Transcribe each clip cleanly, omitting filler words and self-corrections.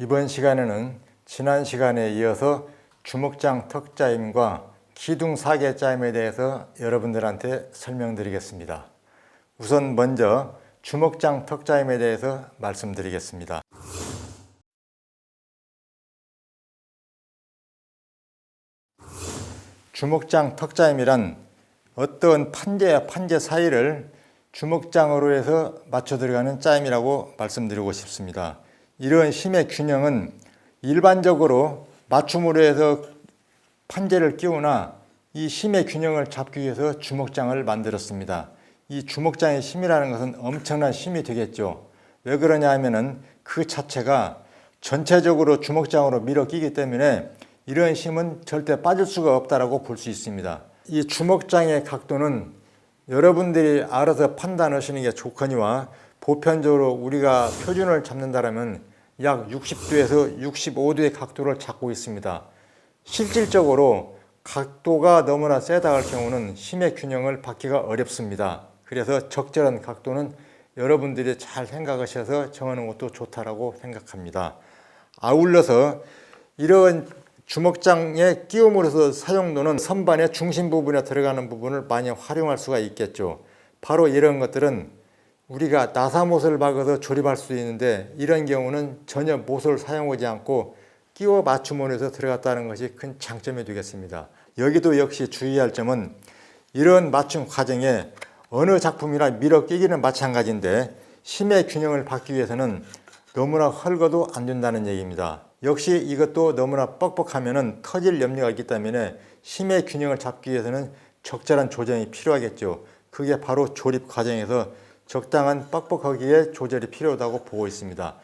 이번 시간에는 지난 시간에 이어서 주먹장 턱자임과 기둥 사계자임에 대해서 여러분들한테 설명드리겠습니다. 우선 먼저 주먹장 턱자임에 대해서 말씀드리겠습니다. 주먹장 턱자임이란 어떤 판재와 판재 사이를 주먹장으로 해서 맞춰 들어가는 짜임이라고 말씀드리고 싶습니다. 이런 힘의 균형은 일반적으로 맞춤으로 해서 판재를 끼우나 이 힘의 균형을 잡기 위해서 주먹장을 만들었습니다. 이 주먹장의 힘이라는 것은 엄청난 힘이 되겠죠. 왜 그러냐 하면은 그 자체가 전체적으로 주먹장으로 밀어 끼기 때문에 이런 힘은 절대 빠질 수가 없다라고 볼 수 있습니다. 이 주먹장의 각도는 여러분들이 알아서 판단하시는 게 좋거니와 보편적으로 우리가 표준을 잡는다면 약 60도에서 65도의 각도를 잡고 있습니다. 실질적으로 각도가 너무나 세다 할 경우는 힘의 균형을 받기가 어렵습니다. 그래서 적절한 각도는 여러분들이 잘 생각하셔서 정하는 것도 좋다라고 생각합니다. 아울러서 이런 주먹장의 끼움으로서 사용도는 선반의 중심 부분에 들어가는 부분을 많이 활용할 수가 있겠죠. 바로 이런 것들은 우리가 나사못을 박아서 조립할 수 있는데 이런 경우는 전혀 못을 사용하지 않고 끼워 맞춤으로 해서 들어갔다는 것이 큰 장점이 되겠습니다. 여기도 역시 주의할 점은 이런 맞춤 과정에 어느 작품이나 밀어 끼기는 마찬가지인데 힘의 균형을 받기 위해서는 너무나 헐거도 안 된다는 얘기입니다. 역시 이것도 너무나 뻑뻑하면 터질 염려가 있기 때문에 힘의 균형을 잡기 위해서는 적절한 조정이 필요하겠죠. 그게 바로 조립 과정에서 적당한 뻑뻑하기에 조절이 필요하다고 보고 있습니다.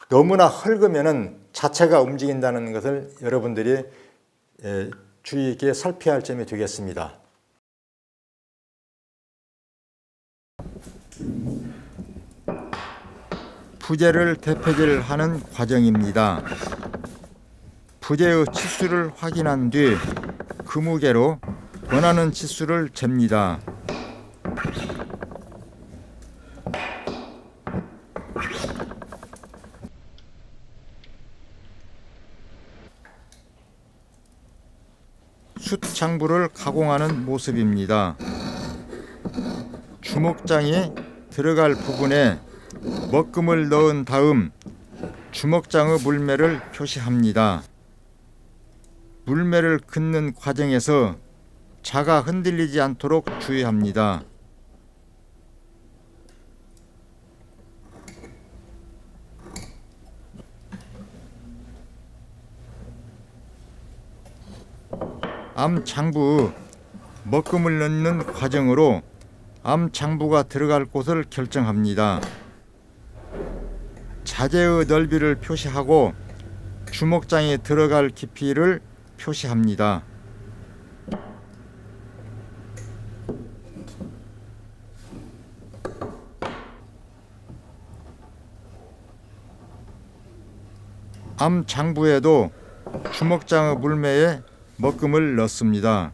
너무나 헐으면 자체가 움직인다는 것을 여러분들이 주의 있게 살펴야 할 점이 되겠습니다. 부재를 대패질 하는 과정입니다. 부재의 치수를 확인한 뒤 그 무게로 원하는 치수를 잽니다. 숯장부를 가공하는 모습입니다. 주먹장이 들어갈 부분에 먹금을 넣은 다음 주먹장의 물매를 표시합니다. 물매를 긋는 과정에서 자가 흔들리지 않도록 주의합니다. 암장부의 먹금을 넣는 과정으로 암장부가 들어갈 곳을 결정합니다. 자재의 넓이를 표시하고 주먹장에 들어갈 깊이를 표시합니다. 암장부에도 주먹장의 물매에 먹금을 넣습니다.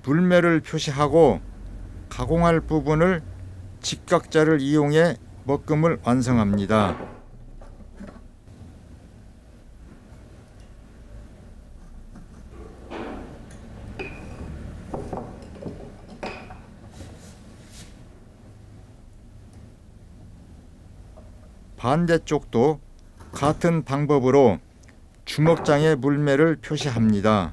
물매를 표시하고 가공할 부분을 직각자를 이용해 먹금을 완성합니다. 반대쪽도 같은 방법으로 주먹장의 물매를 표시합니다.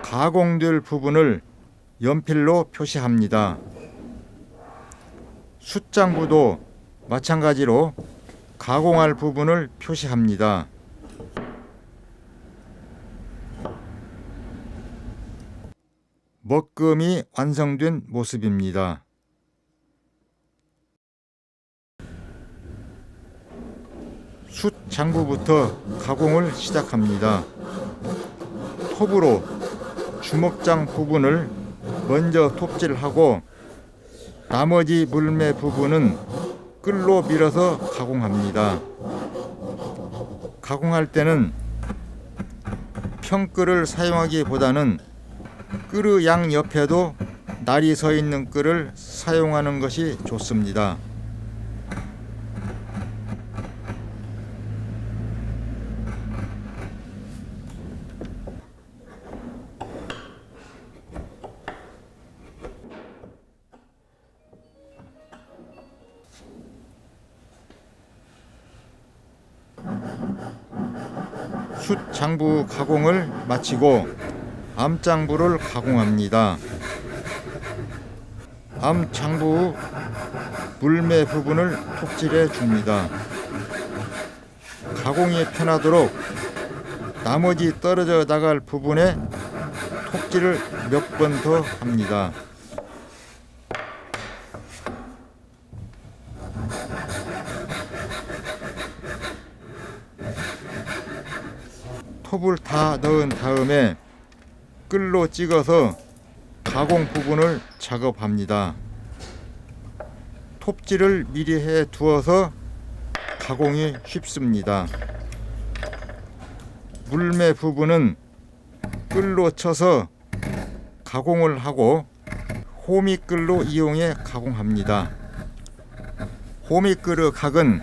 가공될 부분을 연필로 표시합니다. 숯장부도 마찬가지로 가공할 부분을 표시합니다. 먹금이 완성된 모습입니다. 숯장부부터 가공을 시작합니다. 톱으로 주먹장 부분을 먼저 톱질하고 나머지 물매 부분은 끌로 밀어서 가공합니다. 가공할 때는 평끌을 사용하기보다는 끓의 양 옆에도 날이 서 있는 끌을 사용하는 것이 좋습니다. 숯 장부 가공을 마치고 암장부를 가공합니다. 암 장부 물매 부분을 톱질해 줍니다. 가공이 편하도록 나머지 떨어져 나갈 부분에 톱질을 몇 번 더 합니다. 톱을 다 넣은 다음에 끌로 찍어서 가공 부분을 작업합니다. 톱질을 미리 해 두어서 가공이 쉽습니다. 물매 부분은 끌로 쳐서 가공을 하고 호미끌로 이용해 가공합니다. 호미끌의 각은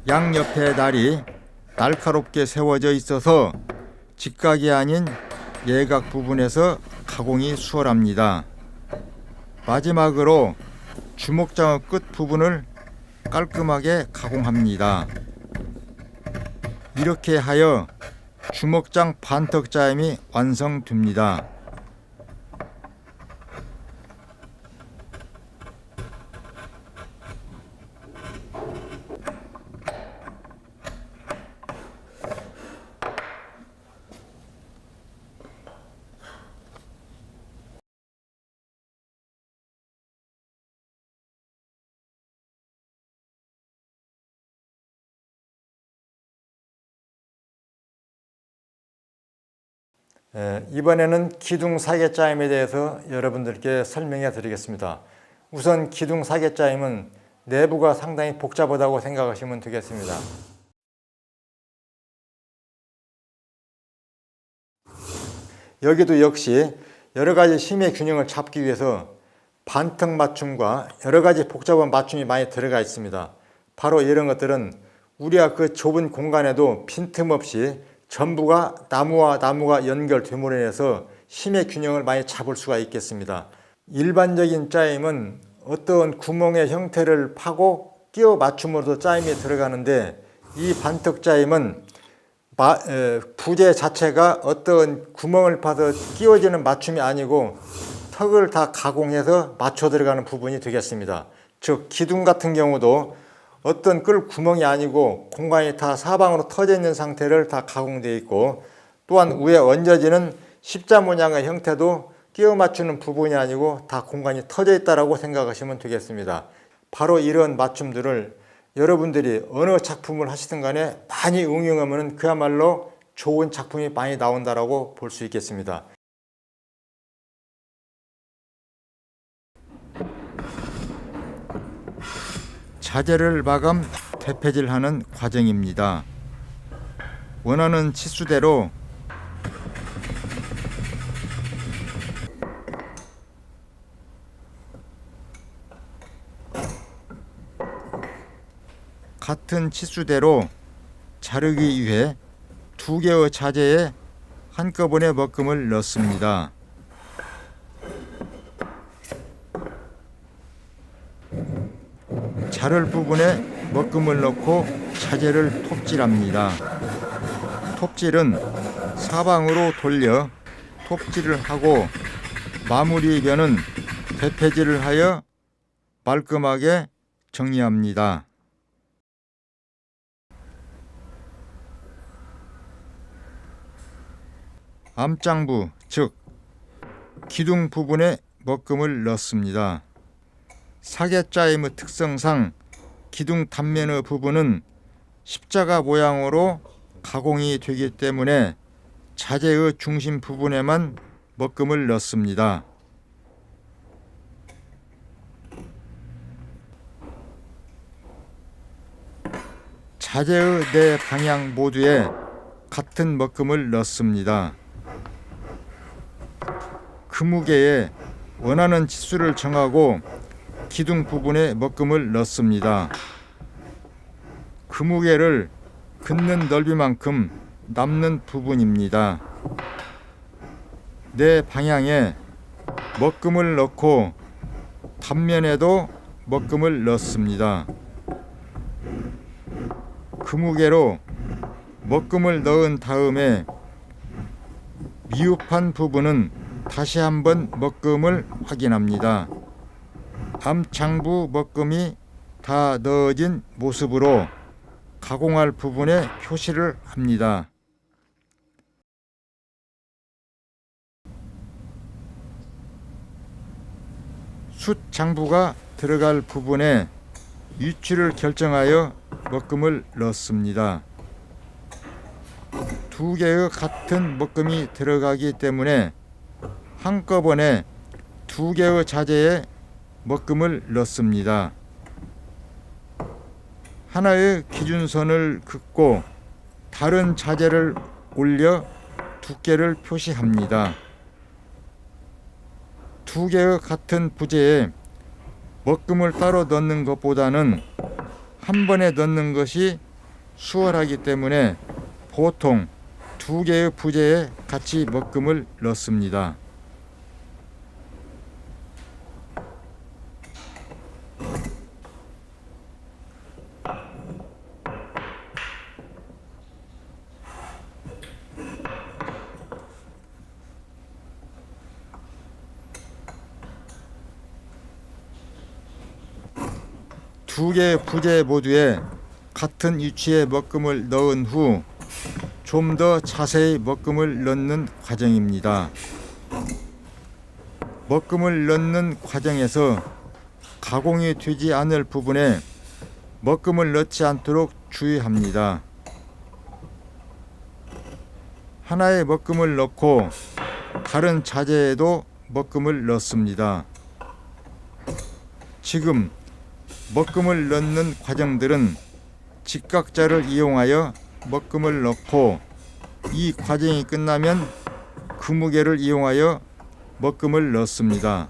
양옆에 날이 날카롭게 세워져 있어서 직각이 아닌 예각 부분에서 가공이 수월합니다. 마지막으로 주먹장의 끝 부분을 깔끔하게 가공합니다. 이렇게 하여 주먹장 반턱자임이 완성됩니다. 이번에는 기둥 사계짜임에 대해서 여러분들께 설명해 드리겠습니다. 우선 기둥 사계짜임은 내부가 상당히 복잡하다고 생각하시면 되겠습니다. 여기도 역시 여러 가지 힘의 균형을 잡기 위해서 반턱 맞춤과 여러 가지 복잡한 맞춤이 많이 들어가 있습니다. 바로 이런 것들은 우리가 그 좁은 공간에도 빈틈없이 전부가 나무와 나무가 연결됨으로 인해서 힘의 균형을 많이 잡을 수가 있겠습니다. 일반적인 짜임은 어떤 구멍의 형태를 파고 끼워 맞춤으로도 짜임이 들어가는데, 이 반턱 짜임은 부재 자체가 어떤 구멍을 파서 끼워지는 맞춤이 아니고 턱을 다 가공해서 맞춰 들어가는 부분이 되겠습니다. 즉 기둥 같은 경우도 어떤 끌 구멍이 아니고 공간이 다 사방으로 터져 있는 상태를 다 가공되어 있고, 또한 위에 얹어지는 십자 모양의 형태도 끼워 맞추는 부분이 아니고 다 공간이 터져 있다고 생각하시면 되겠습니다. 바로 이런 맞춤들을 여러분들이 어느 작품을 하시든 간에 많이 응용하면 그야말로 좋은 작품이 많이 나온다고 볼 수 있겠습니다. 자재를 마감 대패질하는 과정입니다. 원하는 치수대로 같은 치수대로 자르기 위해 두 개의 자재에 한꺼번에 먹금을 넣습니다. 자를 부분에 먹금을 넣고 자재를 톱질합니다. 톱질은 사방으로 돌려 톱질을 하고 마무리 변은 대패질을 하여 말끔하게 정리합니다. 암장부, 즉 기둥 부분에 먹금을 넣습니다. 사계짜임의 특성상 기둥 단면의 부분은 십자가 모양으로 가공이 되기 때문에 자재의 중심 부분에만 먹금을 넣습니다. 자재의 네 방향 모두에 같은 먹금을 넣습니다. 그 무게에 원하는 치수를 정하고 기둥 부분에 먹금을 넣습니다. 그 무게를 긋는 넓이만큼 남는 부분입니다. 네 방향에 먹금을 넣고 단면에도 먹금을 넣습니다. 그 무게로 먹금을 넣은 다음에 미흡한 부분은 다시 한번 먹금을 확인합니다. 암창부 먹금이 다 넣어진 모습으로 가공할 부분에 표시를 합니다. 숫장부가 들어갈 부분에 위치를 결정하여 먹금을 넣습니다. 두 개의 같은 먹금이 들어가기 때문에 한꺼번에 두 개의 자재에 먹금을 넣습니다. 하나의 기준선을 긋고 다른 자재를 올려 두께를 표시합니다. 두 개의 같은 부재에 먹금을 따로 넣는 것보다는 한 번에 넣는 것이 수월하기 때문에 보통 두 개의 부재에 같이 먹금을 넣습니다. 두 개의 부재 모두에 같은 위치에 먹금을 넣은 후 좀 더 자세히 먹금을 넣는 과정입니다. 먹금을 넣는 과정에서 가공이 되지 않을 부분에 먹금을 넣지 않도록 주의합니다. 하나의 먹금을 넣고 다른 자재에도 먹금을 넣습니다. 지금 먹금을 넣는 과정들은 직각자를 이용하여 먹금을 넣고 이 과정이 끝나면 그 무게를 이용하여 먹금을 넣습니다.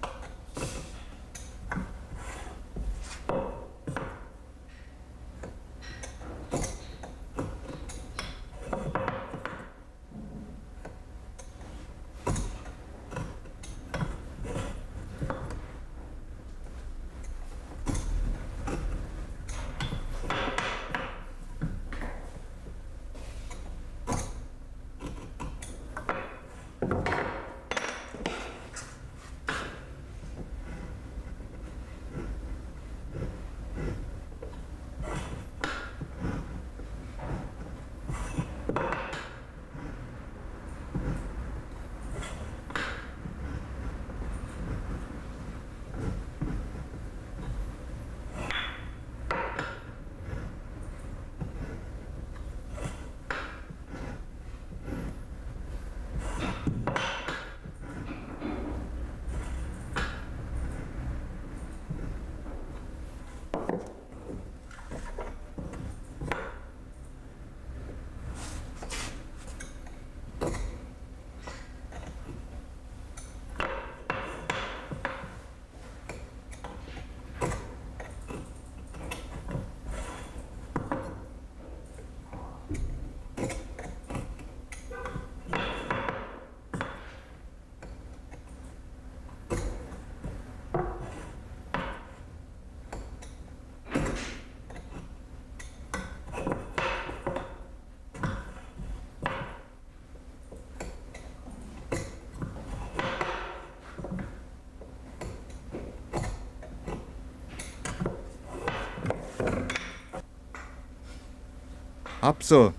앞서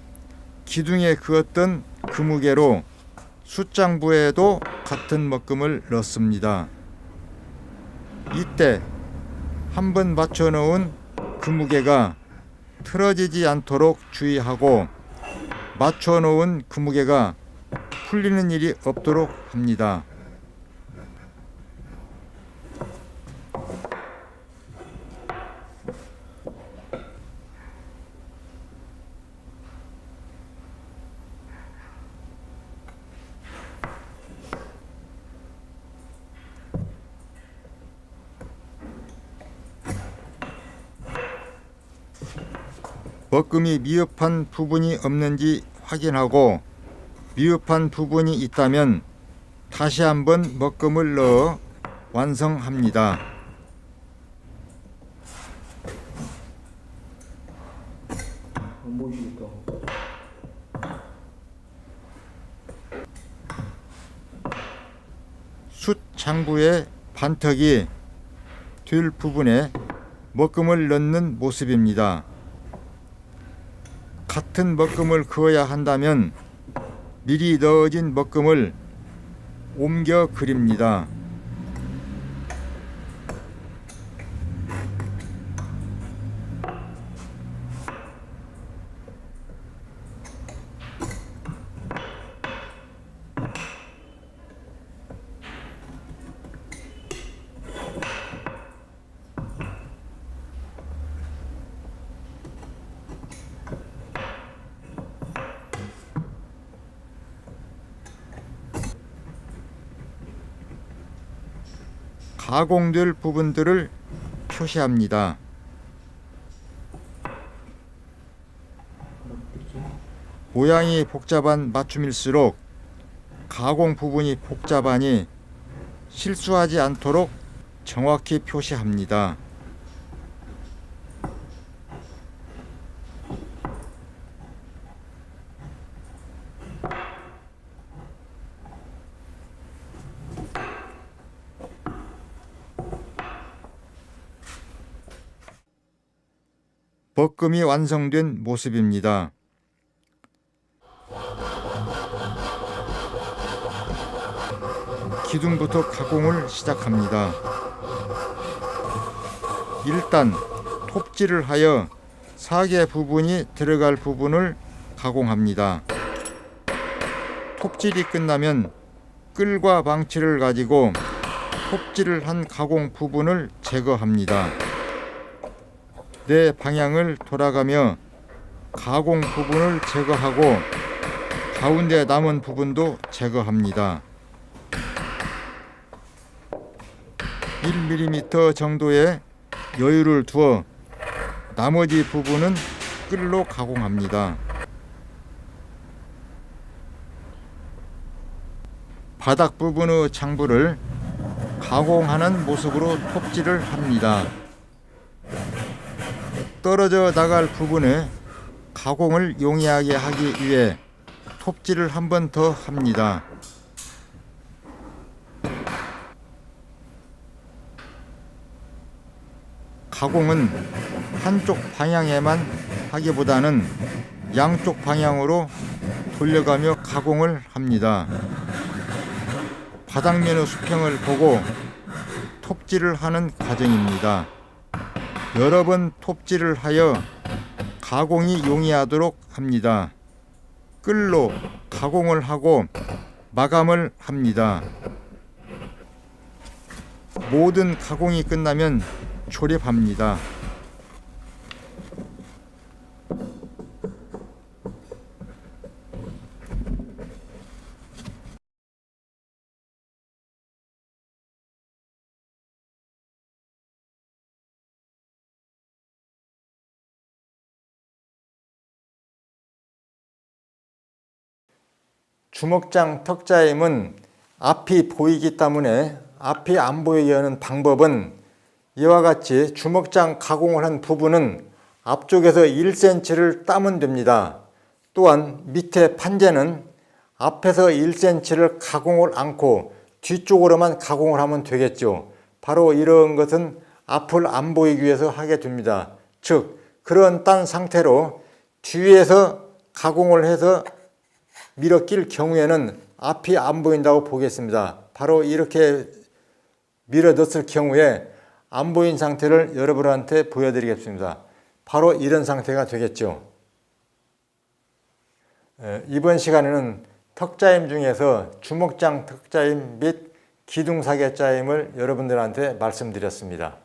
기둥에 그었던 그 무게로 숫장부에도 같은 먹금을 넣습니다. 이때 한번 맞춰 놓은 그 무게가 틀어지지 않도록 주의하고 맞춰 놓은 그 무게가 풀리는 일이 없도록 합니다. 먹금이 미흡한 부분이 없는지 확인하고 미흡한 부분이 있다면 다시 한번 먹금을 넣어 완성합니다. 숯 장부의 반턱이 될 부분에 먹금을 넣는 모습입니다. 같은 먹금을 그어야 한다면 미리 넣어진 먹금을 옮겨 그립니다. 가공될 부분들을 표시합니다. 모양이 복잡한 맞춤일수록 가공 부분이 복잡하니 실수하지 않도록 정확히 표시합니다. 먹금이 완성된 모습입니다. 기둥부터 가공을 시작합니다. 일단 톱질을 하여 사계 부분이 들어갈 부분을 가공합니다. 톱질이 끝나면 끌과 방치를 가지고 톱질을 한 가공 부분을 제거합니다. 내 방향을 돌아가며 가공 부분을 제거하고 가운데 남은 부분도 제거합니다. 1mm 정도의 여유를 두어 나머지 부분은 끌로 가공합니다. 바닥 부분의 장부를 가공하는 모습으로 톱질을 합니다. 떨어져 나갈 부분에 가공을 용이하게 하기 위해 톱질을 한 번 더 합니다. 가공은 한쪽 방향에만 하기보다는 양쪽 방향으로 돌려가며 가공을 합니다. 바닥면의 수평을 보고 톱질을 하는 과정입니다. 여러 번 톱질을 하여 가공이 용이하도록 합니다. 끌로 가공을 하고 마감을 합니다. 모든 가공이 끝나면 조립합니다. 주먹장 턱자임은 앞이 보이기 때문에 앞이 안 보이게 하는 방법은 이와 같이 주먹장 가공을 한 부분은 앞쪽에서 1cm를 따면 됩니다. 또한 밑에 판재는 앞에서 1cm를 가공을 않고 뒤쪽으로만 가공을 하면 되겠죠. 바로 이런 것은 앞을 안 보이기 위해서 하게 됩니다. 즉 그런 딴 상태로 뒤에서 가공을 해서 밀어 낄 경우에는 앞이 안 보인다고 보겠습니다. 바로 이렇게 밀어 넣었을 경우에 안 보인 상태를 여러분한테 보여드리겠습니다. 바로 이런 상태가 되겠죠. 이번 시간에는 턱자임 중에서 주먹장 턱자임 및 기둥사계자임을 여러분들한테 말씀드렸습니다.